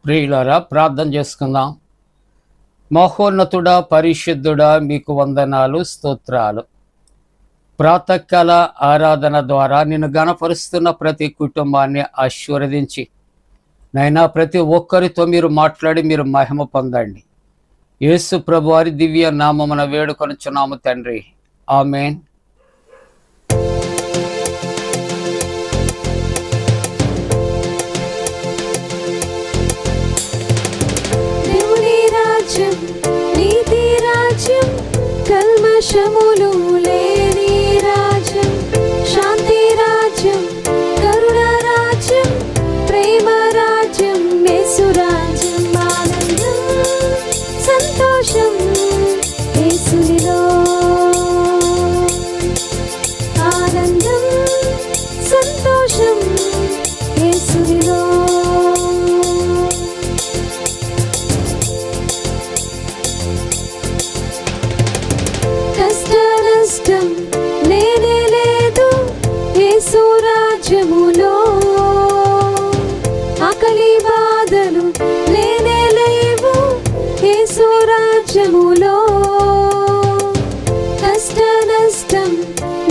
ప్రియులారా, ప్రార్థన చేసుకుందాం. మహోన్నతుడా, పరిశుద్ధుడా, మీకు వందనాలు, స్తోత్రాలు. ప్రాతకాల ఆరాధన ద్వారా నిన్ను గణపరుస్తున్న ప్రతి కుటుంబాన్ని ఆశీర్వదించి నైనా ప్రతి ఒక్కరితో మీరు మాట్లాడి మీరు మహిమ పొందండి. యేసు ప్రభు వారి దివ్య నామమున వేడుకొనుచున్నాము తండ్రి, ఆమేన్. కల్మషములు లేని రాజ్యం, శాంతి రాజ్యం, కరుణ రాజ్యం, ప్రేమ రాజ్యం, యేసు రాజ్యం. ఆనందం సంతోషం యేసునిలో, ఆనందం సంతోషం యేసునిలో. కష్టం లేనే లేదు యేసు రాజ్యములో, ఆకలి బాధలు లేనే లేవు యేసు రాజ్యములో. కష్ట నష్టం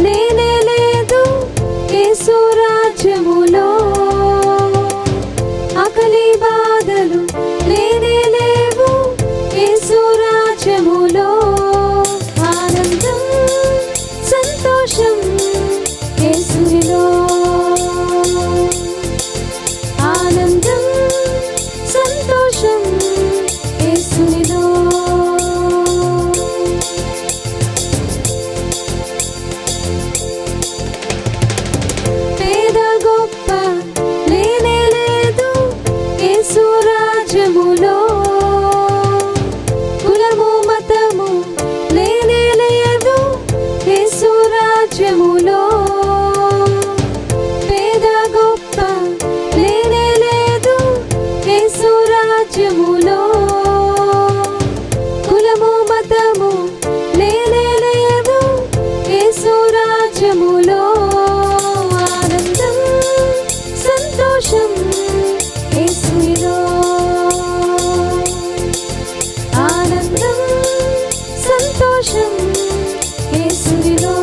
లేనే లేదు యేసు రాజ్యములో, ఆకలి బాధలు లేనే లేవు యేసు రాజ్యములో. ఆనందం సంతోషం యేసునిలో, ఆనందం సంతోషం యేసునిలో. పేద గొప్ప లేనే లేదు యేసు రాజ్యములో, కులము మతము లేనే లేదు యేసు రాజ్యములో. పేద గొప్ప లేనే లేదు యేసు రాజ్యములో, కులము మతము లేనే లేదు యేసు రాజ్యములో. ఆనందం సంతోషం యేసునిలో, ఆనందం సంతోషం యేసునిలో.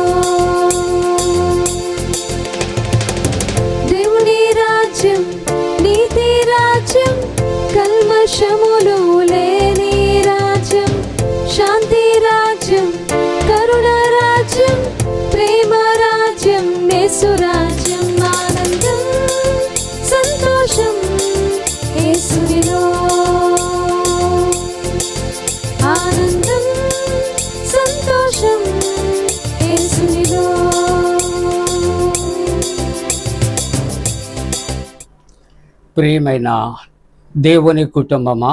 దేవుని రాజ్యం, నీతి రాజ్యం, కల్మషములు లేని రాజ్యం, శాంతి రాజ్యం, కరుణ రాజ్యం, ప్రేమ రాజ్యం, యేసు రాజ్యం. ఆనందం సంతోషం యేసునిలో, ఆనందం సంతోషం యేసునిలో. ప్రియమైన దేవుని కుటుంబమా,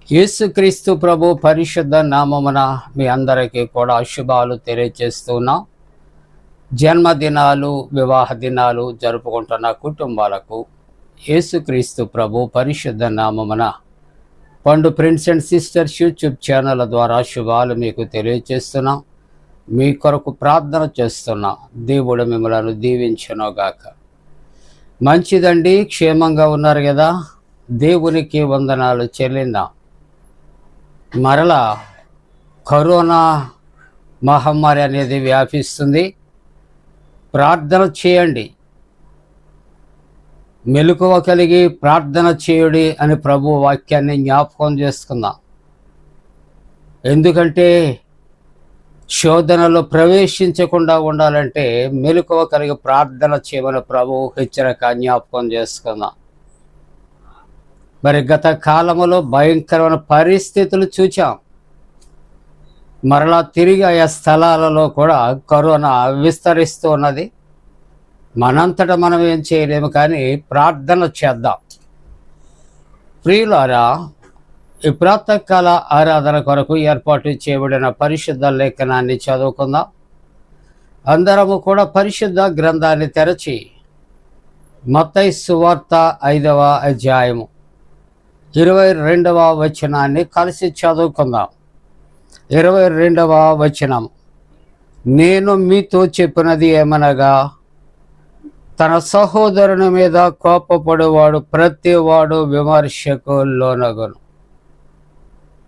యేసుక్రీస్తు ప్రభు పరిశుద్ధ నామమున మీ అందరికీ కూడా శుభాలు తెలియజేస్తున్నాం. జన్మదినాలు, వివాహ దినాలు జరుపుకుంటున్న కుటుంబాలకు యేసుక్రీస్తు ప్రభు పరిశుద్ధ నామమున పండు friends and sisters YouTube channel ద్వారా శుభాలు మీకు తెలియజేస్తున్నాం. మీ కొరకు ప్రార్థన చేస్తున్నాం. దేవుడు మిమ్మల్ని దీవించునుగాక. మంచిదండి, క్షేమంగా ఉన్నారు కదా? దేవునికి వందనాలు చెల్లిందాం. మరలా కరోనా మహమ్మారి అనేది వ్యాపిస్తుంది. ప్రార్థన చేయండి, మెలకువ కలిగి ప్రార్థన చేయుడి అని ప్రభు వాక్యాన్ని జ్ఞాపకం చేసుకుందాం. ఎందుకంటే శోధనలో ప్రవేశించకుండా ఉండాలంటే మెలకువ కలిగి ప్రార్థన చేయమని ప్రభు హెచ్చరిక జ్ఞాపకం చేసుకుందాం. మరి గత కాలంలో భయంకరమైన పరిస్థితులు చూచాం. మరలా తిరిగి ఆయా స్థలాలలో కూడా కరోనా విస్తరిస్తూ ఉన్నది. మనంతటా మనం ఏం చేయలేము, కానీ ప్రార్థన చేద్దాం. ప్రియులారా, ఈ ప్రాతకాల ఆరాధన కొరకు ఏర్పాటు చేయబడిన పరిశుద్ధ లేఖనాన్ని చదువుకుందాం. అందరము కూడా పరిశుద్ధ గ్రంథాన్ని తెరచి మత్తయి సువార్త 5వ అధ్యాయము 22వ వచనాన్ని కలిసి చదువుకుందాం. 22వ వచనం, నేను మీతో చెప్పినది ఏమనగా, తన సహోదరుని మీద కోపపడువాడు ప్రతివాడు విమర్శకు లోనగును.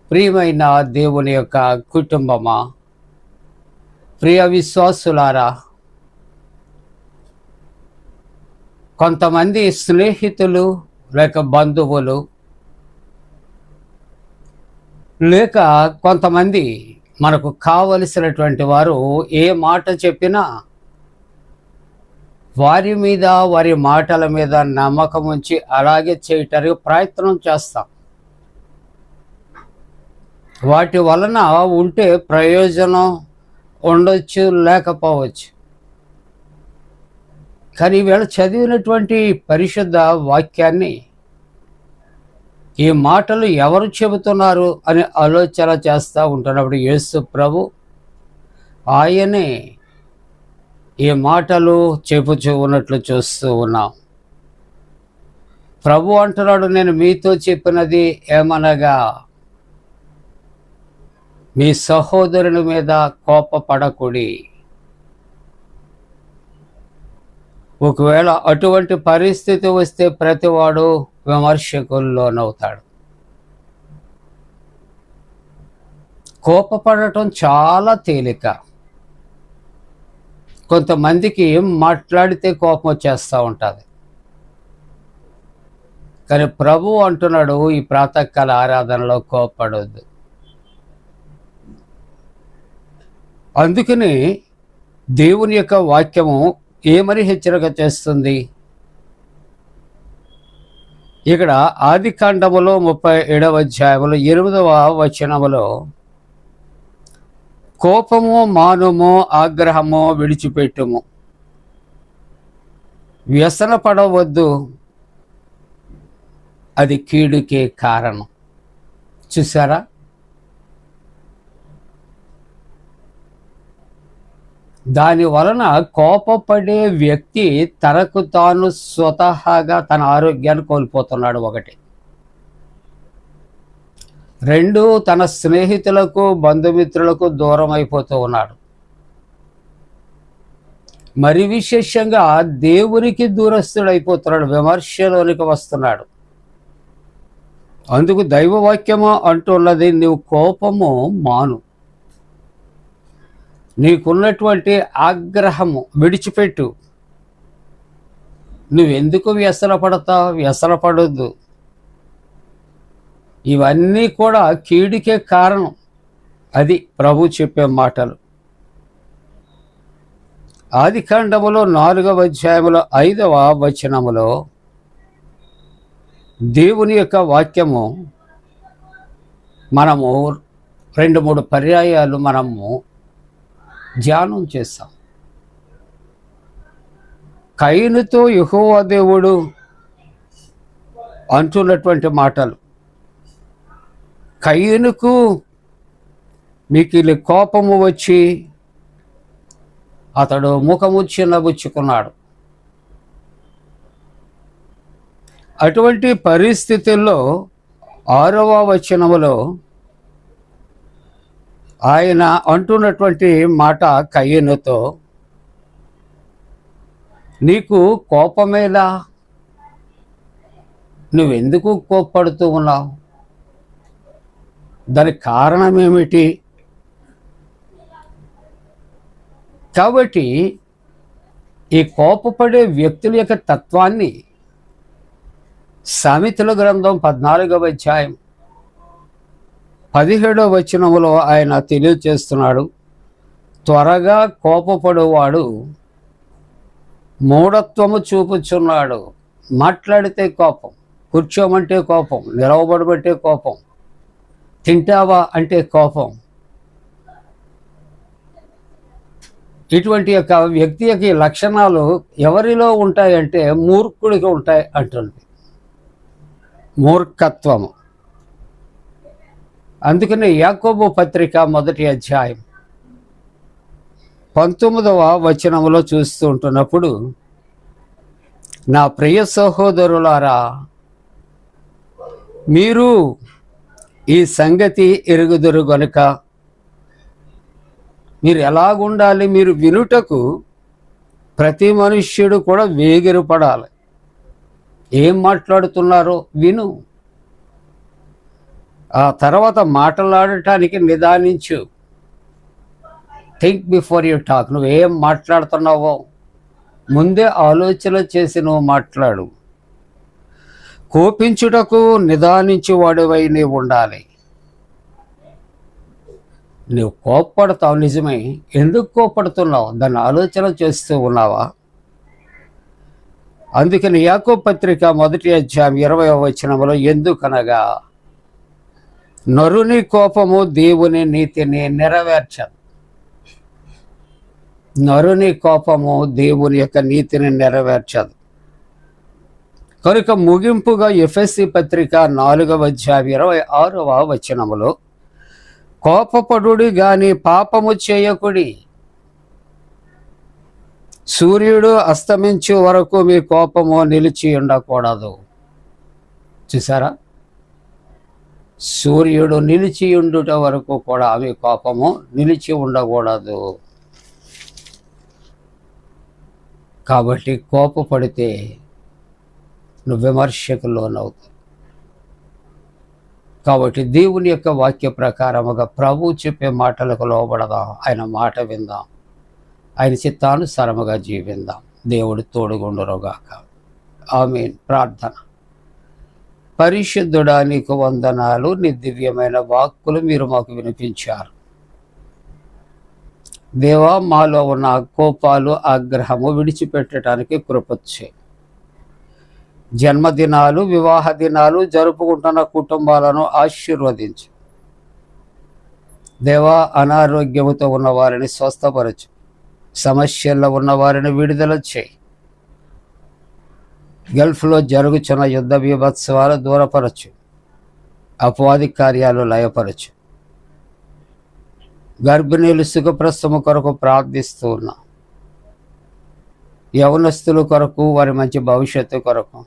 ప్రియమైన దేవుని యొక్క కుటుంబమా, ప్రియ విశ్వాసులారా, కొంతమంది స్నేహితులు లేక బంధువులు లేక కొంతమంది మనకు కావలసినటువంటి వారు ఏ మాట చెప్పినా వారి మీద వారి మాటల మీద నమ్మకం ఉంచి అలాగే చేయటానికి ప్రయత్నం చేస్తాం. వాటి వలన ఉంటే ప్రయోజనం ఉండొచ్చు, లేకపోవచ్చు. కానీ వీళ్ళు చదివినటువంటి పరిశుద్ధ వాక్యాన్ని ఈ మాటలు ఎవరు చెబుతున్నారు అని ఆలోచన చేస్తూ ఉంటున్నప్పుడు యేసు ప్రభు ఆయనే ఈ మాటలు చెప్పుచూ ఉన్నట్లు చూస్తూ ఉన్నాం. ప్రభు అంటున్నాడు, నేను మీతో చెప్పినది ఏమనగా మీ సహోదరుని మీద కోపపడకుడి. ఒకవేళ అటువంటి పరిస్థితి వస్తే ప్రతివాడు విమర్శకులు లోనవుతాడు. కోపపడటం చాలా తేలిక. కొంతమందికి మాట్లాడితే కోపం వచ్చేస్తూ ఉంటుంది. కానీ ప్రభు అంటున్నాడు, ఈ ప్రాతకాల ఆరాధనలో కోపపడొద్దు. అందుకని దేవుని యొక్క వాక్యము ఏమని హెచ్చరిక చేస్తుంది? ఇక్కడ ఆదికాండములో 37వ అధ్యాయములో 8వ వచనములో కోపము మానుము, ఆగ్రహము విడిచిపెట్టుము, వ్యసన పడవద్దు, అది కీడుకే కారణం. చూసారా? దాని వలన కోపపడే వ్యక్తి తనకు తాను స్వతహాగా తన ఆరోగ్యాన్ని కోల్పోతున్నాడు. 1. 2, తన స్నేహితులకు బంధుమిత్రులకు దూరం అయిపోతూ ఉన్నాడు. మరి విశేషంగా దేవునికి దూరస్తుడైపోతున్నాడు, విమర్శలోనికి వస్తున్నాడు. అందుకు దైవవాక్యము అంటున్నది, నీవు కోపము మాను, నీకున్నటువంటి ఆగ్రహము విడిచిపెట్టు. నువ్వెందుకు వ్యసనపడతావు? వ్యసనపడొద్దు. ఇవన్నీ కూడా కీడుకే కారణం. అది ప్రభు చెప్పే మాటలు. ఆదికాండములో 4వ అధ్యాయములో 5వ వచనములో దేవుని యొక్క వాక్యము మనము 2-3 పర్యాయాలు మనము ధ్యానం చేస్తాం. కయీనుతో యెహోవా దేవుడు అంటున్నటువంటి మాటలు, కయీనుకు మిక్కిలి కోపము వచ్చి అతడు ముఖము చిన్నబుచ్చుకున్నాడు. అటువంటి పరిస్థితుల్లో 6వ వచనములో ఆయన అంటున్నటువంటి మాట కయీనుతో, నీకు కోపమేలా? నువ్వెందుకు కోప్పడుతూ ఉన్నావు? దానికి కారణం ఏమిటి? కాబట్టి ఈ కోపపడే వ్యక్తుల యొక్క తత్వాన్ని సామెతల గ్రంథం 14వ అధ్యాయం 17వ వచనములో ఆయన తెలియజేస్తున్నాడు. త్వరగా కోపపడువాడు మూఢత్వము చూపుచున్నాడు. మాట్లాడితే కోపం, కూర్చోమంటే కోపం, నిలవబడబట్టే కోపం, తింటావా అంటే కోపం. ఇటువంటి యొక్క వ్యక్తి యొక్క లక్షణాలు ఎవరిలో ఉంటాయంటే మూర్ఖుడికి ఉంటాయి అంటుంది. మూర్ఖత్వము. అందుకని యాకోబు పత్రిక 1వ అధ్యాయం 19వ వచనములో చూస్తూ ఉంటున్నప్పుడు, నా ప్రియ సహోదరులారా, మీరు ఈ సంగతి ఎరుగుదురు గనుక మీరు ఎలాగుండాలి? మీరు వినుటకు ప్రతి మనుష్యుడు కూడా వేగిరపడాలి. ఏం మాట్లాడుతున్నారో విను. ఆ తర్వాత మాట్లాడటానికి నిదానించు. Think before you talk. నువ్వేం మాట్లాడుతున్నావో ముందే ఆలోచన చేసి నువ్వు మాట్లాడు. కోపించుటకు నిదానించేవాడివై నీవు ఉండాలి. నువ్వు కోప్పడతావు నిజమే. ఎందుకు కోప్పడుతున్నావు? దాన్ని ఆలోచన చేస్తూ ఉన్నావా? అందుకని యాకోబు పత్రిక 1వ అధ్యాయం 20వ వచనములో, ఎందుకనగా నరుని కోపము దేవుని నీతిని నెరవేర్చదు. నరుని కోపము దేవుని యొక్క నీతిని నెరవేర్చదు. కనుక ముగింపుగా ఎఫెసీ పత్రిక 4వ అధ్యాయం 26వ వచనములో, కోపపడుడి గాని పాపము చేయకుడి. సూర్యుడు అస్తమించే వరకు మీ కోపము నిలిచి ఉండకూడదు. చూసారా? సూర్యుడు నిలిచి ఉండుట వరకు కూడా మీ కోపము నిలిచి ఉండకూడదు. కాబట్టి కోపపడితే నువ్వు విమర్శకు లోనవుతావు. కాబట్టి దేవుని యొక్క వాక్య ప్రకారముగా ప్రభు చెప్పే మాటలకు లోబడదాం. ఆయన మాట విందాం. ఆయన చిత్తానుసారముగా జీవిందాం. దేవుడు తోడుగుండునుగాక. ఆమేన్. ప్రార్థన. పరిశుద్ధుడా, నీకు వందనాలు. నీ దివ్యమైన వాక్కులు మీరు మాకు వినిపించారు. దేవా, మాలో ఉన్న కోపాలు, ఆగ్రహము విడిచిపెట్టడానికి కృపచ్చే. జన్మదినాలు, వివాహ దినాలు జరుపుకుంటున్న కుటుంబాలను ఆశీర్వదించు. దేవా, అనారోగ్యముతో ఉన్న వారిని స్వస్థపరచు. సమస్యల్లో ఉన్న వారిని విడుదల చేయి. గల్ఫ్లో జరుగుచున్న యుద్ధ బీభత్సవాలు దూరపరచు. అపవాది కార్యాలు లయపరచు. గర్భిణీలు సుఖప్రసవము కొరకు ప్రార్థిస్తూ ఉన్నా. యవనస్తుల కొరకు, వారి మంచి భవిష్యత్తు కొరకు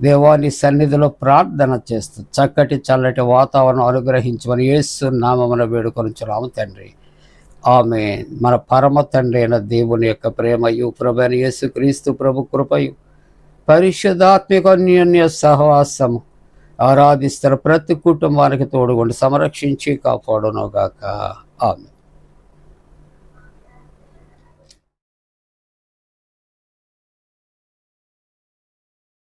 దేవాని సన్నిధిలో ప్రార్థన చేస్తూ చక్కటి చల్లటి వాతావరణం అనుగ్రహించమని యేసు నామమున వేడుకొనుచున్నాము తండ్రి. ఆమేన్. మన పరమ తండ్రి అయిన దేవుని యొక్క ప్రేమయు, ప్రభువైన యేసుక్రీస్తు ప్రభు కృపయు, పరిశుద్ధాత్మిక అన్యోన్య సహవాసము ఆరాధిస్తున్న ప్రతి కుటుంబానికి తోడుగుండి సంరక్షించి కాపాడునుగాక. ఆమేన్.